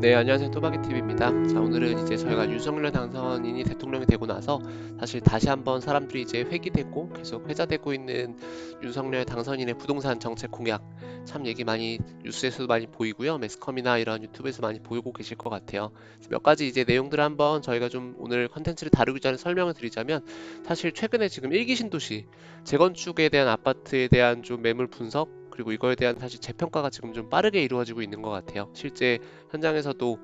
네, 안녕하세요. 또박이TV입니다. 자, 오늘은 이제 저희가 윤석열 당선인이 대통령이 되고 나서 사실 다시 한번 사람들이 이제 회귀되고 계속 회자되고 있는 윤석열 당선인의 부동산 정책 공약 참 얘기 많이 뉴스에서도 많이 보이고요. 매스컴이나 이런 유튜브에서 많이 보이고 계실 것 같아요. 그래서 몇 가지 이제 내용들을 한번 저희가 좀 오늘 컨텐츠를 다루기 전에 설명을 드리자면 사실 최근에 지금 일기 신도시 재건축에 대한 아파트에 대한 좀 매물 분석 그리고 이거에 대한 사실 재평가가 지금 좀 빠르게 이루어지고 있는 것 같아요. 실제 현장에서도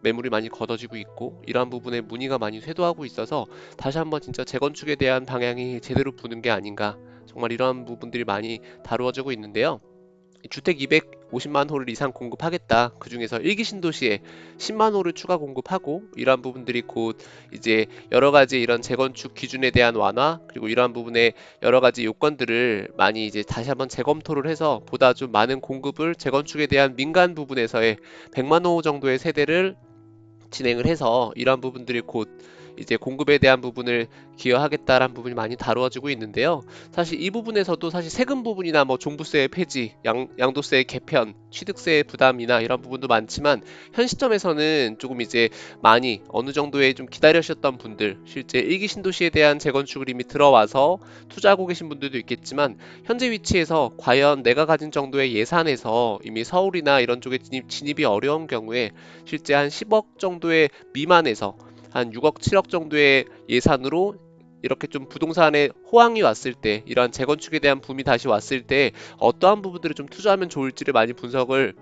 매물이 많이 걷어지고 있고 이러한 부분에 문의가 많이 쇄도하고 있어서 다시 한번 진짜 재건축에 대한 방향이 제대로 부는 게 아닌가 정말 이러한 부분들이 많이 다루어지고 있는데요. 주택 250만 호를 이상 공급하겠다. 그중에서 일기 신도시에 10만 호를 추가 공급하고 이러한 부분들이 곧 이제 여러 가지 이런 재건축 기준에 대한 완화 그리고 이러한 부분에 여러 가지 요건들을 많이 이제 다시 한번 재검토를 해서 보다 좀 많은 공급을 재건축에 대한 민간 부분에서의 100만 호 정도의 세대를 진행을 해서 이러한 부분들이 곧 이제 공급에 대한 부분을 기여하겠다라는 부분이 많이 다루어지고 있는데요. 사실 이 부분에서도 사실 세금 부분이나 뭐 종부세 폐지, 양도세 개편, 취득세 부담이나 이런 부분도 많지만 현 시점에서는 조금 이제 많이 어느 정도의 좀 기다리셨던 분들, 실제 일기 신도시에 대한 재건축을 이미 들어와서 투자하고 계신 분들도 있겠지만 현재 위치에서 과연 내가 가진 정도의 예산에서 이미 서울이나 이런 쪽에 진입이 어려운 경우에 실제 한 10억 정도의 미만에서 한 6억, 7억 정도의 예산으로 이렇게 좀 부동산에 호황이 왔을 때, 이러한 재건축에 대한 붐이 다시 왔을 때 어떠한 부분들을 좀 투자하면 좋을지를 많이 분석을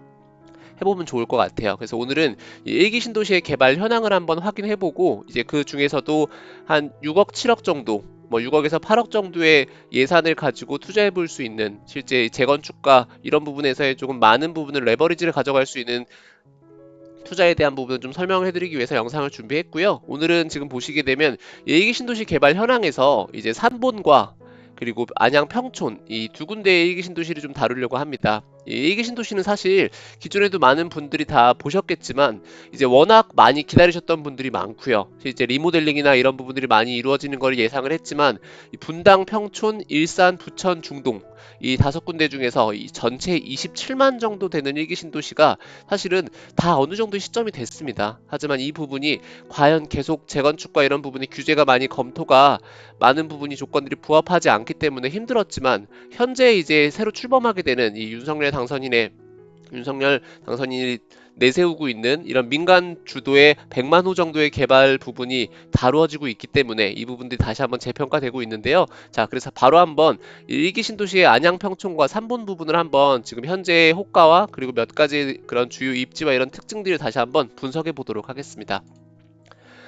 해보면 좋을 것 같아요. 그래서 오늘은 이 일기 신도시의 개발 현황을 한번 확인해보고 이제 그 중에서도 한 6억, 7억 정도 뭐 6억에서 8억 정도의 예산을 가지고 투자해 볼 수 있는 실제 재건축과 이런 부분에서의 조금 많은 부분을 레버리지를 가져갈 수 있는 투자에 대한 부분을 좀 설명을 해드리기 위해서 영상을 준비했고요. 오늘은 지금 보시게 되면 예기 신도시 개발 현황에서 이제 산본과 그리고 안양 평촌 이 두 군데의 일기 신도시를 좀 다루려고 합니다. 이 일기 신도시는 사실 기존에도 많은 분들이 다 보셨겠지만 이제 워낙 많이 기다리셨던 분들이 많고요. 이제 리모델링이나 이런 부분들이 많이 이루어지는 걸 예상을 했지만 이 분당, 평촌, 일산, 부천, 중동 이 다섯 군데 중에서 이 전체 27만 정도 되는 일기 신도시가 사실은 다 어느 정도 시점이 됐습니다. 하지만 이 부분이 과연 계속 재건축과 이런 부분이 규제가 많이 검토가 많은 부분이 조건들이 부합하지 않기 때문에 힘들었지만 현재 이제 새로 출범하게 되는 이 윤석열 당선인이 내세우고 있는 이런 민간 주도의 100만 호 정도의 개발 부분이 다루어지고 있기 때문에 이 부분들이 다시 한번 재평가되고 있는데요. 자, 그래서 바로 한번 일기 신도시의 안양평촌과 삼본 부분을 한번 지금 현재의 호가와 그리고 몇 가지 그런 주요 입지와 이런 특징들을 다시 한번 분석해 보도록 하겠습니다.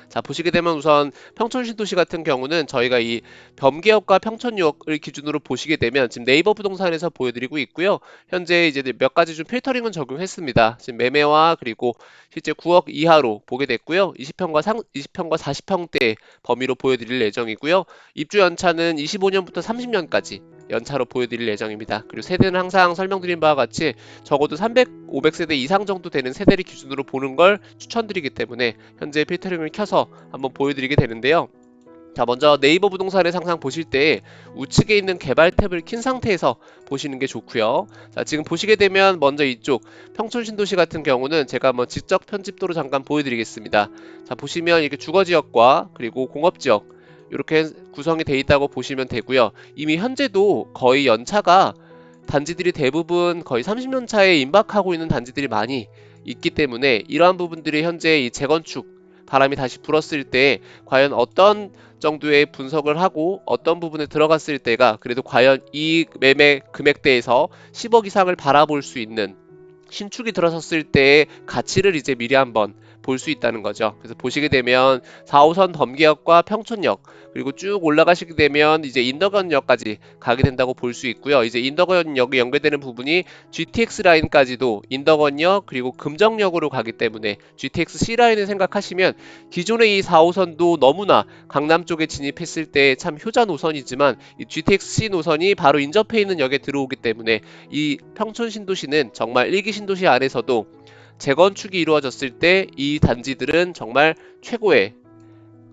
자, 보시게 되면 우선 평촌신도시 같은 경우는 저희가 이 범기역과 평촌역을 기준으로 보시게 되면 지금 네이버 부동산에서 보여드리고 있고요. 현재 이제 몇 가지 좀 필터링은 적용했습니다. 지금 매매와 그리고 실제 9억 이하로 보게 됐고요. 20평과 40평대 범위로 보여드릴 예정이고요. 입주 연차는 25년부터 30년까지 연차로 보여드릴 예정입니다. 그리고 세대는 항상 설명드린 바와 같이 적어도 300, 500세대 이상 정도 되는 세대를 기준으로 보는 걸 추천드리기 때문에 현재 필터링을 켜서 한번 보여드리게 되는데요. 자, 먼저 네이버 부동산에 항상 보실 때 우측에 있는 개발 탭을 킨 상태에서 보시는 게 좋고요. 자, 지금 보시게 되면 먼저 이쪽 평촌신도시 같은 경우는 제가 뭐 지적 편집도로 잠깐 보여드리겠습니다. 자, 보시면 이렇게 주거지역과 그리고 공업지역 이렇게 구성이 되어 있다고 보시면 되고요. 이미 현재도 거의 연차가 단지들이 대부분 거의 30년 차에 임박하고 있는 단지들이 많이 있기 때문에 이러한 부분들이 현재 이 재건축 바람이 다시 불었을 때 과연 어떤 정도의 분석을 하고 어떤 부분에 들어갔을 때가 그래도 과연 이 매매 금액대에서 10억 이상을 바라볼 수 있는 신축이 들어섰을 때의 가치를 이제 미리 한번 볼 수 있다는 거죠. 그래서 보시게 되면 4호선 범기역과 평촌역 그리고 쭉 올라가시게 되면 이제 인덕원역까지 가게 된다고 볼 수 있고요. 이제 인덕원역이 연결되는 부분이 GTX 라인까지도 인덕원역 그리고 금정역으로 가기 때문에 GTX C 라인을 생각하시면 기존의 이 4호선도 너무나 강남 쪽에 진입했을 때 참 효자 노선이지만 이 GTX C 노선이 바로 인접해 있는 역에 들어오기 때문에 이 평촌 신도시는 정말 일기 신도시 안에서도 재건축이 이루어졌을 때 이 단지들은 정말 최고의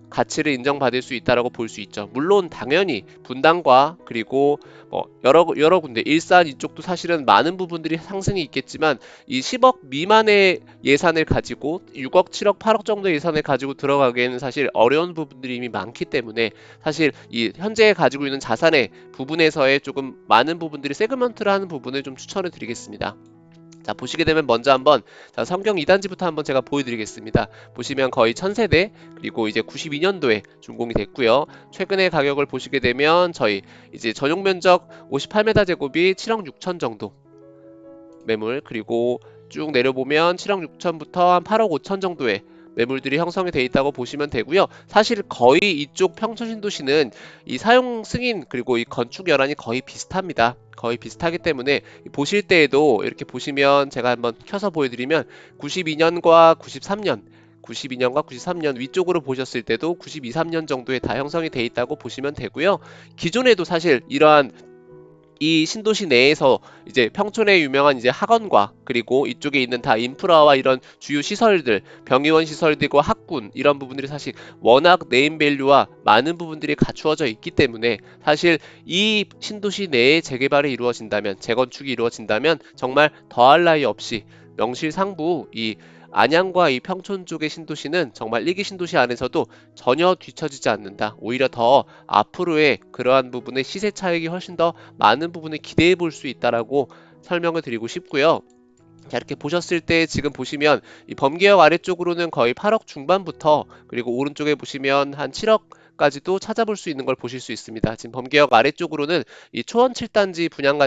가치를 인정받을 수 있다라고 볼 수 있죠. 물론 당연히 분당과 그리고 여러 군데 일산 이쪽도 사실은 많은 부분들이 상승이 있겠지만 이 10억 미만의 예산을 가지고 6억, 7억, 8억 정도 예산을 가지고 들어가기에는 사실 어려운 부분들이 이미 많기 때문에 사실 이 현재 가지고 있는 자산의 부분에서의 조금 많은 부분들이 세그먼트를 하는 부분을 좀 추천을 드리겠습니다. 자, 보시게 되면 먼저 한번 성경 2단지부터 한번 제가 보여드리겠습니다. 보시면 거의 1000세대 그리고 이제 92년도에 준공이 됐고요. 최근의 가격을 보시게 되면 저희 이제 전용 면적 58m 제곱이 7억 6천 정도 매물, 그리고 쭉 내려보면 7억 6천부터 한 8억 5천 정도의 매물들이 형성이 되어 있다고 보시면 되고요. 사실 거의 이쪽 평촌신도시는 이 사용 승인 그리고 이 건축 여란이 거의 비슷합니다. 거의 비슷하기 때문에 보실 때에도 이렇게 보시면 제가 한번 켜서 보여드리면 92년과 93년 92년과 93년 위쪽으로 보셨을 때도 92, 3년 정도에 다 형성이 되어 있다고 보시면 되고요. 기존에도 사실 이러한 이 신도시 내에서 이제 평촌에 유명한 이제 학원과 그리고 이쪽에 있는 다 인프라와 이런 주요 시설들, 병의원 시설들과 학군 이런 부분들이 사실 워낙 네임밸류와 많은 부분들이 갖추어져 있기 때문에 사실 이 신도시 내에 재개발이 이루어진다면, 재건축이 이루어진다면 정말 더할 나위 없이 명실상부 이 안양과 이 평촌 쪽의 신도시는 정말 1기 신도시 안에서도 전혀 뒤처지지 않는다. 오히려 더 앞으로의 그러한 부분의 시세 차익이 훨씬 더 많은 부분을 기대해 볼 수 있다라고 설명을 드리고 싶고요. 자, 이렇게 보셨을 때 지금 보시면 이 범계역 아래쪽으로는 거의 8억 중반부터 그리고 오른쪽에 보시면 한 7억까지도 찾아볼 수 있는 걸 보실 수 있습니다. 지금 범계역 아래쪽으로는 이 초원 7단지 부영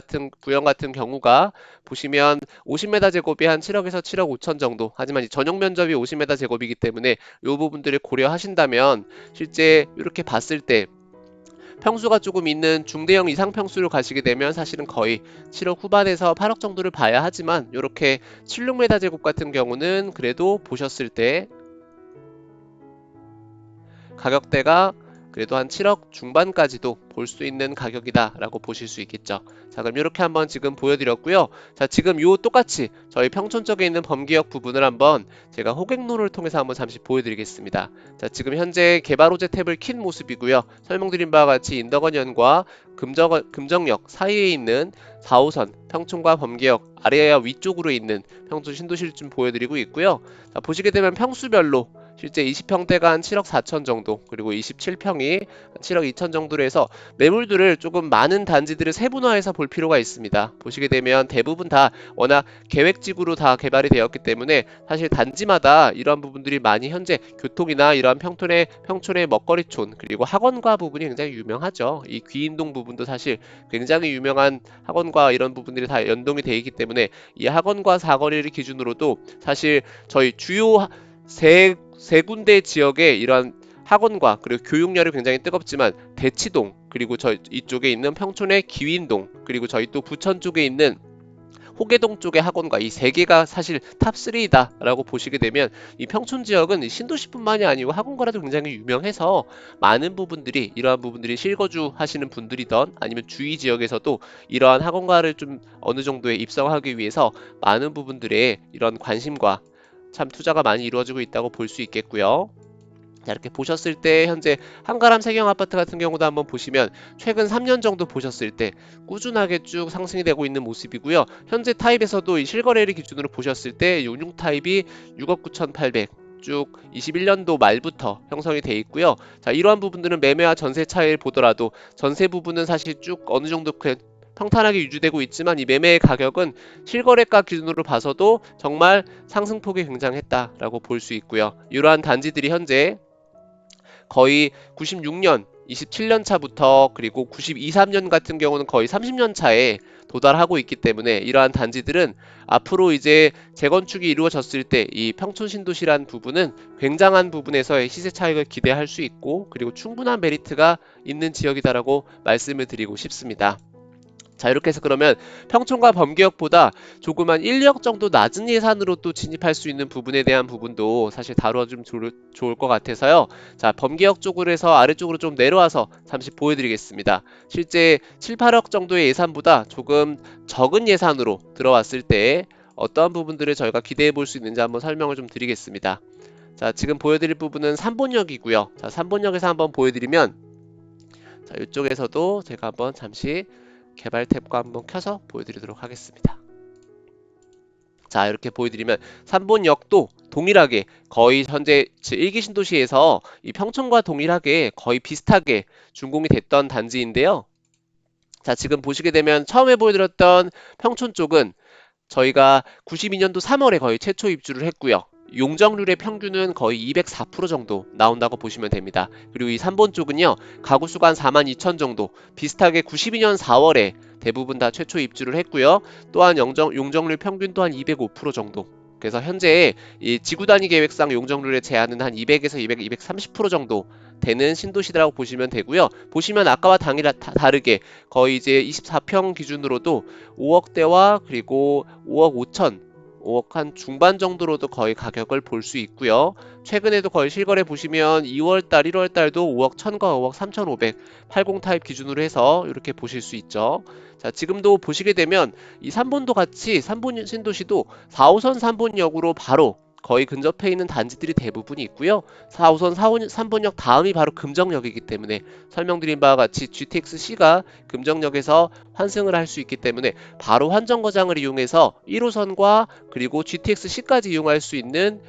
같은 경우가 보시면 50m 제곱이 한 7억에서 7억 5천 정도. 하지만 이 전용 면적이 50m 제곱이기 때문에 이 부분들을 고려하신다면 실제 이렇게 봤을 때 평수가 조금 있는 중대형 이상 평수로 가시게 되면 사실은 거의 7억 후반에서 8억 정도를 봐야 하지만 이렇게 76m 제곱 같은 경우는 그래도 보셨을 때 가격대가 그래도 한 7억 중반까지도 볼 수 있는 가격이다 라고 보실 수 있겠죠. 자, 그럼 이렇게 한번 지금 보여드렸고요. 자, 지금 요 똑같이 저희 평촌 쪽에 있는 범기역 부분을 한번 제가 호객노를 통해서 한번 잠시 보여드리겠습니다. 자, 지금 현재 개발 호재 탭을 킨 모습이고요. 설명드린 바와 같이 인덕원역과 금정역 사이에 있는 4호선 평촌과 범기역 아래와 위쪽으로 있는 평촌 신도시를 좀 보여드리고 있고요. 자, 보시게 되면 평수별로 실제 20평대가 한 7억 4천 정도, 그리고 27평이 7억 2천 정도로 해서 매물들을 조금 많은 단지들을 세분화해서 볼 필요가 있습니다. 보시게 되면 대부분 다 워낙 계획지구로 다 개발이 되었기 때문에 사실 단지마다 이러한 부분들이 많이 현재 교통이나 이러한 평촌의 먹거리촌 그리고 학원과 부분이 굉장히 유명하죠. 이 귀인동 부분도 사실 굉장히 유명한 학원과 이런 부분들이 다 연동이 되어 있기 때문에 이 학원과 사거리를 기준으로도 사실 저희 주요 세 군데 지역에 이러한 학원과 그리고 교육열이 굉장히 뜨겁지만 대치동 그리고 저 이쪽에 있는 평촌의 기윈동 그리고 저희 또 부천 쪽에 있는 호계동 쪽의 학원과 이 세 개가 사실 탑3다 라고 보시게 되면 이 평촌 지역은 신도시뿐만이 아니고 학원과라도 굉장히 유명해서 많은 부분들이 이러한 부분들이 실거주 하시는 분들이던 아니면 주위 지역에서도 이러한 학원과를 좀 어느 정도에 입성하기 위해서 많은 부분들의 이런 관심과 참 투자가 많이 이루어지고 있다고 볼 수 있겠고요. 자, 이렇게 보셨을 때 현재 한가람 세경 아파트 같은 경우도 한번 보시면 최근 3년 정도 보셨을 때 꾸준하게 쭉 상승이 되고 있는 모습이고요. 현재 타입에서도 이 실거래를 기준으로 보셨을 때 용융 타입이 6억 9,800 쭉 21년도 말부터 형성이 돼 있고요. 자, 이러한 부분들은 매매와 전세 차이를 보더라도 전세 부분은 사실 쭉 어느 정도 평탄하게 유지되고 있지만 이 매매의 가격은 실거래가 기준으로 봐서도 정말 상승폭이 굉장했다라고 볼 수 있고요. 이러한 단지들이 현재 거의 96년, 27년 차부터 그리고 92, 3년 같은 경우는 거의 30년 차에 도달하고 있기 때문에 이러한 단지들은 앞으로 이제 재건축이 이루어졌을 때 이 평촌 신도시란 부분은 굉장한 부분에서의 시세 차익을 기대할 수 있고 그리고 충분한 메리트가 있는 지역이다라고 말씀을 드리고 싶습니다. 자, 이렇게 해서 그러면 평촌과 범계역보다 조그만 1, 2억 정도 낮은 예산으로 또 진입할 수 있는 부분에 대한 부분도 사실 다뤄주면 좋을 것 같아서요. 자, 범계역 쪽으로 해서 아래쪽으로 좀 내려와서 잠시 보여드리겠습니다. 실제 7, 8억 정도의 예산보다 조금 적은 예산으로 들어왔을 때 어떠한 부분들을 저희가 기대해 볼 수 있는지 한번 설명을 좀 드리겠습니다. 자, 지금 보여드릴 부분은 3본역이고요. 자, 3본역에서 한번 보여드리면, 자, 이쪽에서도 제가 한번 잠시 개발 탭과 한번 켜서 보여드리도록 하겠습니다. 자, 이렇게 보여드리면 3본역도 동일하게 거의 현재 1기 신도시에서 이 평촌과 동일하게 거의 비슷하게 준공이 됐던 단지인데요. 자, 지금 보시게 되면 처음에 보여드렸던 평촌 쪽은 저희가 92년도 3월에 거의 최초 입주를 했고요. 용적률의 평균은 거의 204% 정도 나온다고 보시면 됩니다. 그리고 이 3번 쪽은요, 가구 수가 한 42,000 정도, 비슷하게 92년 4월에 대부분 다 최초 입주를 했고요. 또한 용적률 평균도 한 205% 정도. 그래서 현재 이 지구 단위 계획상 용적률의 제한은 한 200에서 200, 230% 정도 되는 신도시라고 보시면 되고요. 보시면 아까와 다르게 거의 이제 24평 기준으로도 5억대와 그리고 5억 5천, 5억 한 중반 정도로도 거의 가격을 볼 수 있고요. 최근에도 거의 실거래 보시면 2월달, 1월달도 5억 1000과 5억 3500, 80 타입 기준으로 해서 이렇게 보실 수 있죠. 자, 지금도 보시게 되면 이 3본도 같이 3본 신도시도 4호선 3본역으로 바로 거의 근접해 있는 단지들이 대부분이 있고요. 4호선 3본역 다음이 바로 금정역이기 때문에 설명드린 바와 같이 GTX-C가 금정역에서 환승을 할 수 있기 때문에 바로 환정거장을 이용해서 1호선과 그리고 GTX-C까지 이용할 수 있는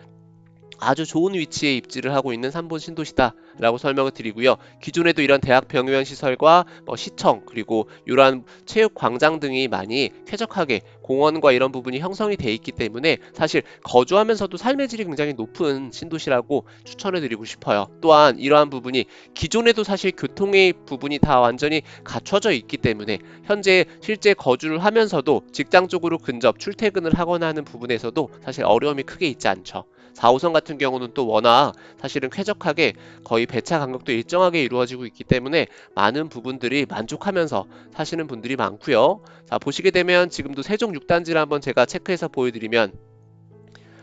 아주 좋은 위치에 입지를 하고 있는 3본 신도시다 라고 설명을 드리고요. 기존에도 이런 대학 병원 시설과 시청 그리고 이러한 체육 광장 등이 많이 쾌적하게 공원과 이런 부분이 형성이 돼 있기 때문에 사실 거주하면서도 삶의 질이 굉장히 높은 신도시라고 추천을 드리고 싶어요. 또한 이러한 부분이 기존에도 사실 교통의 부분이 다 완전히 갖춰져 있기 때문에 현재 실제 거주를 하면서도 직장 쪽으로 근접 출퇴근을 하거나 하는 부분에서도 사실 어려움이 크게 있지 않죠. 4호선 같은 경우는 또 워낙 사실은 쾌적하게 거의 배차 간격도 일정하게 이루어지고 있기 때문에 많은 부분들이 만족하면서 사시는 분들이 많고요. 자, 보시게 되면 지금도 세종 6단지를 한번 제가 체크해서 보여드리면,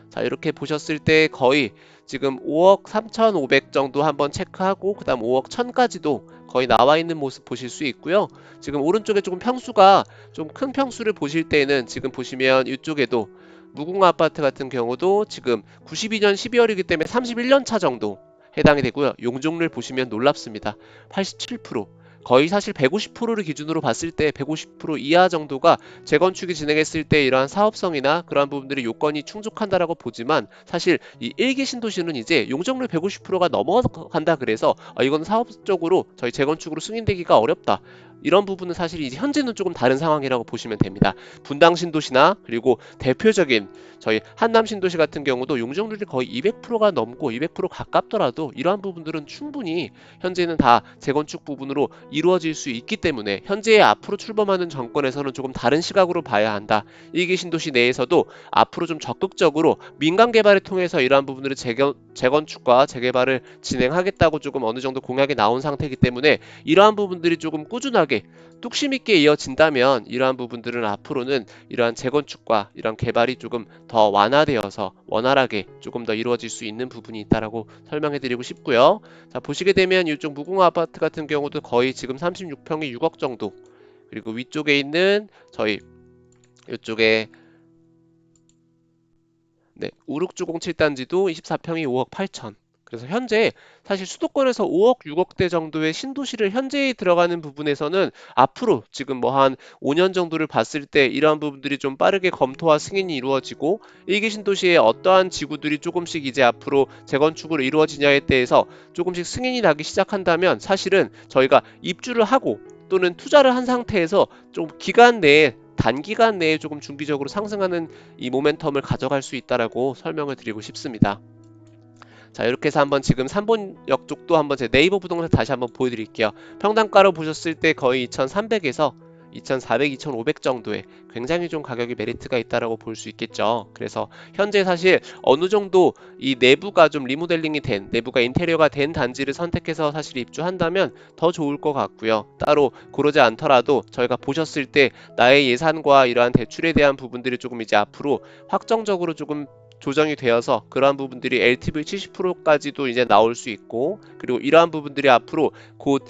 자, 이렇게 보셨을 때 거의 지금 5억 3,500 정도 한번 체크하고 그 다음 5억 1,000까지도 거의 나와 있는 모습 보실 수 있고요. 지금 오른쪽에 조금 평수가 좀 큰 평수를 보실 때는 지금 보시면 이쪽에도 무궁화 아파트 같은 경우도 지금 92년 12월이기 때문에 31년 차 정도 해당이 되고요. 용적률 보시면 놀랍습니다. 87%. 거의 사실 150%를 기준으로 봤을 때 150% 이하 정도가 재건축이 진행했을 때 이러한 사업성이나 그러한 부분들이 요건이 충족한다라고 보지만 사실 이 1기 신도시는 이제 용적률 150%가 넘어간다 그래서 이건 사업적으로 저희 재건축으로 승인되기가 어렵다. 이런 부분은 사실 이제 현재는 조금 다른 상황이라고 보시면 됩니다. 분당 신도시나 그리고 대표적인 저희 한남 신도시 같은 경우도 용적률이 거의 200%가 넘고 200% 가깝더라도 이러한 부분들은 충분히 현재는 다 재건축 부분으로 이루어질 수 있기 때문에 현재 앞으로 출범하는 정권에서는 조금 다른 시각으로 봐야 한다. 일기 신도시 내에서도 앞으로 좀 적극적으로 민간 개발을 통해서 이러한 부분들을 재건축과 재개발을 진행하겠다고 조금 어느 정도 공약이 나온 상태이기 때문에 이러한 부분들이 조금 꾸준하게 뚝심 있게 이어진다면 이러한 부분들은 앞으로는 이러한 재건축과 이러한 개발이 조금 더 완화되어서 원활하게 조금 더 이루어질 수 있는 부분이 있다라고 설명해 드리고 싶고요. 자, 보시게 되면 이쪽 무궁화 아파트 같은 경우도 거의 지금 36평이 6억 정도, 그리고 위쪽에 있는 저희 이쪽에 우룩주공 7단지도 24평이 5억 8천. 그래서 현재 사실 수도권에서 5억, 6억대 정도의 신도시를 현재 들어가는 부분에서는 앞으로 지금 뭐 한 5년 정도를 봤을 때 이러한 부분들이 좀 빠르게 검토와 승인이 이루어지고 일기 신도시의 어떠한 지구들이 조금씩 이제 앞으로 재건축으로 이루어지냐에 대해서 조금씩 승인이 나기 시작한다면 사실은 저희가 입주를 하고 또는 투자를 한 상태에서 좀 기간 내에 단기간 내에 조금 중기적으로 상승하는 이 모멘텀을 가져갈 수 있다라고 설명을 드리고 싶습니다. 자, 이렇게 해서 한번 지금 3본역 쪽도 한번 제 네이버 부동산 다시 한번 보여드릴게요. 평당가로 보셨을 때 거의 2,300에서 2,400, 2,500 정도의 굉장히 좀 가격이 메리트가 있다라고 볼 수 있겠죠. 그래서 현재 사실 어느 정도 이 내부가 좀 리모델링이 된, 내부가 인테리어가 된 단지를 선택해서 사실 입주한다면 더 좋을 것 같고요. 따로 고르지 않더라도 저희가 보셨을 때 나의 예산과 이러한 대출에 대한 부분들이 조금 이제 앞으로 확정적으로 조금 조정이 되어서 그러한 부분들이 LTV 70%까지도 이제 나올 수 있고, 그리고 이러한 부분들이 앞으로 곧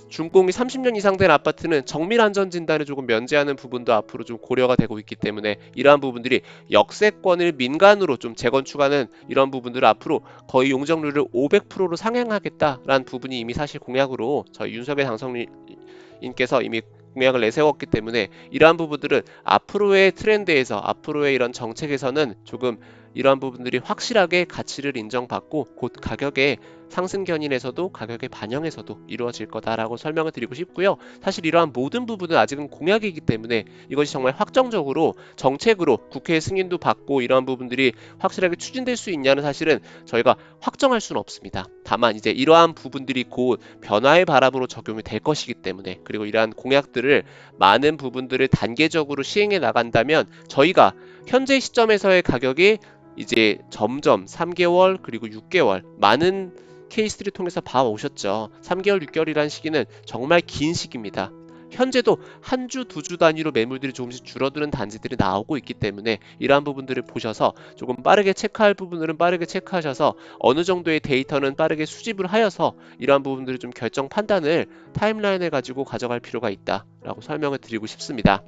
준공이 30년 이상 된 아파트는 정밀 안전 진단을 조금 면제하는 부분도 앞으로 좀 고려가 되고 있기 때문에 이러한 부분들이 역세권을 민간으로 좀 재건축하는 이런 부분들을 앞으로 거의 용적률을 500%로 상향하겠다라는 부분이 이미 사실 공약으로 저희 윤석열 당선인께서 이미 공약을 내세웠기 때문에 이러한 부분들은 앞으로의 트렌드에서 앞으로의 이런 정책에서는 조금 이러한 부분들이 확실하게 가치를 인정받고 곧 가격의 상승 견인에서도 가격의 반영에서도 이루어질 거다라고 설명을 드리고 싶고요. 사실 이러한 모든 부분은 아직은 공약이기 때문에 이것이 정말 확정적으로 정책으로 국회 승인도 받고 이러한 부분들이 확실하게 추진될 수 있냐는 사실은 저희가 확정할 수는 없습니다. 다만 이제 이러한 부분들이 곧 변화의 바람으로 적용이 될 것이기 때문에 그리고 이러한 공약들을 많은 부분들을 단계적으로 시행해 나간다면 저희가 현재 시점에서의 가격이 이제 점점 3개월 그리고 6개월 많은 케이스들을 통해서 봐오셨죠. 3개월, 6개월이라는 시기는 정말 긴 시기입니다. 현재도 한 주, 두 주 단위로 매물들이 조금씩 줄어드는 단지들이 나오고 있기 때문에 이러한 부분들을 보셔서 조금 빠르게 체크할 부분들은 빠르게 체크하셔서 어느 정도의 데이터는 빠르게 수집을 하여서 이러한 부분들을 좀 결정 판단을 타임라인을 가지고 가져갈 필요가 있다라고 설명을 드리고 싶습니다.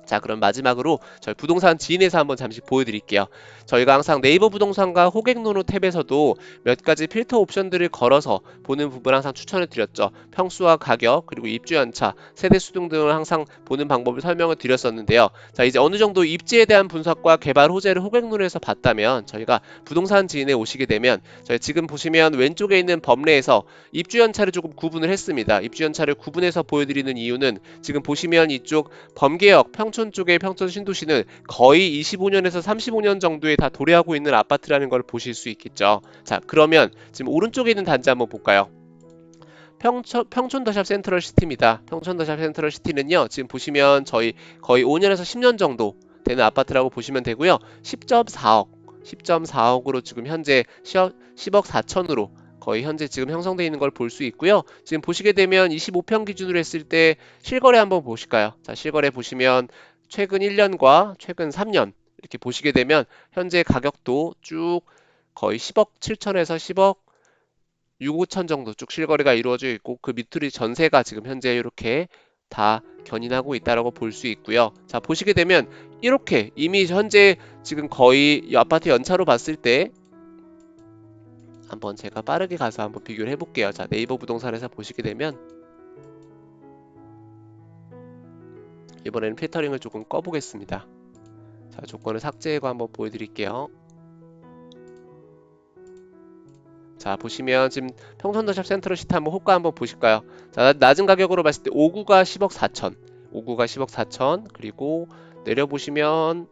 자, 그럼 마지막으로 저희 부동산 지인에서 한번 잠시 보여드릴게요. 저희가 항상 네이버 부동산과 호객노노 탭에서도 몇 가지 필터 옵션들을 걸어서 보는 부분 항상 추천을 드렸죠. 평수와 가격, 그리고 입주 연차, 세대 수등 등을 항상 보는 방법을 설명을 드렸었는데요. 자, 이제 어느 정도 입지에 대한 분석과 개발 호재를 호객노노에서 봤다면 저희가 부동산 지인에 오시게 되면 저희 지금 보시면 왼쪽에 있는 범례에서 입주 연차를 조금 구분을 했습니다. 입주 연차를 구분해서 보여드리는 이유는 지금 보시면 이쪽 범계역 평촌 쪽의 평촌 신도시는 거의 25년에서 35년 정도에 다 도래하고 있는 아파트라는 걸 보실 수 있겠죠. 자, 그러면 지금 오른쪽에 있는 단지 한번 볼까요? 평촌 더샵 센트럴 시티입니다. 평촌 더샵 센트럴 시티는요, 지금 보시면 저희 거의 5년에서 10년 정도 되는 아파트라고 보시면 되고요. 10.4억으로 지금 현재 10억 4천으로 거의 현재 지금 형성되어 있는 걸 볼 수 있고요. 지금 보시게 되면 25평 기준으로 했을 때 실거래 한번 보실까요? 자, 실거래 보시면 최근 1년과 최근 3년 이렇게 보시게 되면 현재 가격도 쭉 거의 10억 7천에서 10억 6, 5천 정도 쭉 실거래가 이루어져 있고 그 밑으로 전세가 지금 현재 이렇게 다 견인하고 있다라고 볼 수 있고요. 자, 보시게 되면 이렇게 이미 현재 지금 거의 이 아파트 연차로 봤을 때 한번 제가 빠르게 가서 한번 비교를 해볼게요. 자, 네이버 부동산에서 보시게 되면 이번에는 필터링을 조금 꺼보겠습니다. 자, 조건을 삭제하고 한번 보여드릴게요. 자, 보시면 지금 평촌더샵 센트럴시티 한번 호가 한번 보실까요? 자, 낮은 가격으로 봤을 때 5구가 10억 4천 5구가 10억 4천 그리고 내려보시면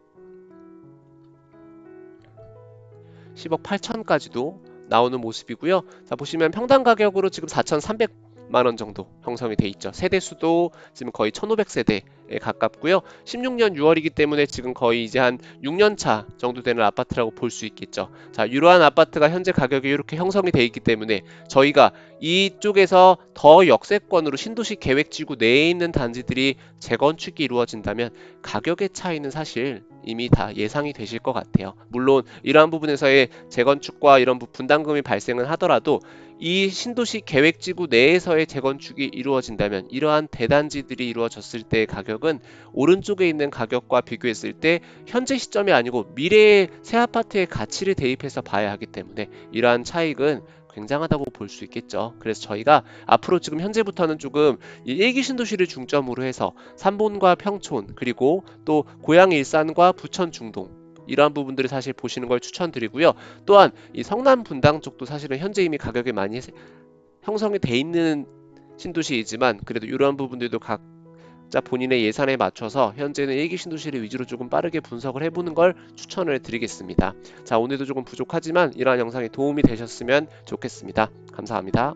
10억 8천까지도 나오는 모습이고요. 자, 보시면 평당 가격으로 지금 4,300만 원 정도 형성이 돼 있죠. 세대 수도 지금 거의 1,500세대에 가깝고요. 16년 6월이기 때문에 지금 거의 이제 한 6년 차 정도 되는 아파트라고 볼 수 있겠죠. 자, 이러한 아파트가 현재 가격이 이렇게 형성이 돼 있기 때문에 저희가 이쪽에서 더 역세권으로 신도시 계획지구 내에 있는 단지들이 재건축이 이루어진다면 가격의 차이는 사실 이미 다 예상이 되실 것 같아요. 물론 이러한 부분에서의 재건축과 이런 분담금이 발생은 하더라도 이 신도시 계획지구 내에서의 재건축이 이루어진다면 이러한 대단지들이 이루어졌을 때의 가격은 오른쪽에 있는 가격과 비교했을 때 현재 시점이 아니고 미래의 새 아파트의 가치를 대입해서 봐야 하기 때문에 이러한 차익은 굉장하다고 볼 수 있겠죠. 그래서 저희가 앞으로 지금 현재부터는 조금 이 일기 신도시를 중점으로 해서 삼본과 평촌 그리고 또 고양 일산과 부천 중동 이러한 부분들을 사실 보시는 걸 추천드리고요. 또한 이 성남 분당 쪽도 사실은 현재 이미 가격이 많이 형성이 돼 있는 신도시이지만 그래도 이러한 부분들도 각자 본인의 예산에 맞춰서 현재는 일기 신도시를 위주로 조금 빠르게 분석을 해보는 걸 추천을 드리겠습니다. 자, 오늘도 조금 부족하지만 이러한 영상이 도움이 되셨으면 좋겠습니다. 감사합니다.